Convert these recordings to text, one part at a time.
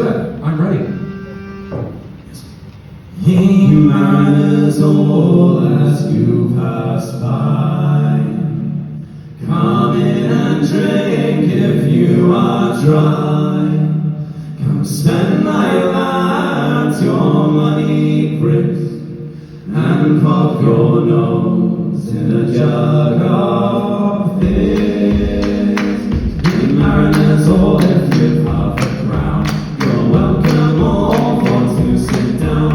do it. I'm ready. Ye mariners all as you pass by, come in and drink if you are dry. Come spend my lads your money grist, and pop your nose in a jug of this. Ye mariners all if you have a crown, you're welcome all for to sit down.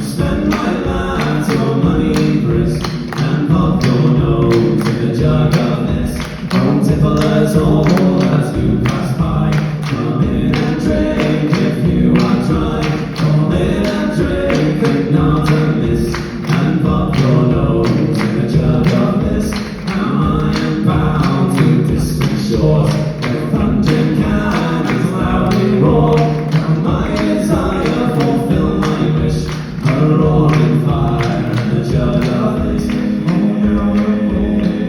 Spend my lads your money grist, and pop your nose in a jug of this. Oh, tipplers all as you pass by, come in and drink if you are dry. Come in and drink, think not amiss, and pop your nose in a jug of this. Now I am bound to distant shores, where thunder cannons loudly roar. Now my desire fulfill my wish, a roaring fire and a jug of this. Oh no,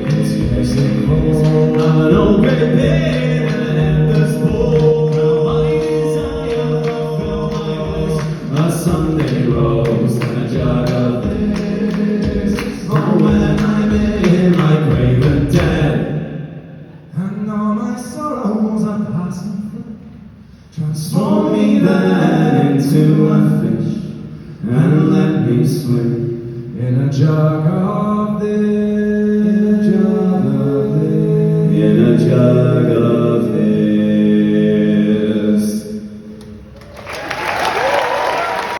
it's piercing cold. I'm an open pit and an endless pool. Now my desire fulfill my wish, a Sunday rose and a jug of this. Oh, when I'm in my grave and dead, and all my sorrows are passing through, transform me then into a fish, and let me swim in a jug of this.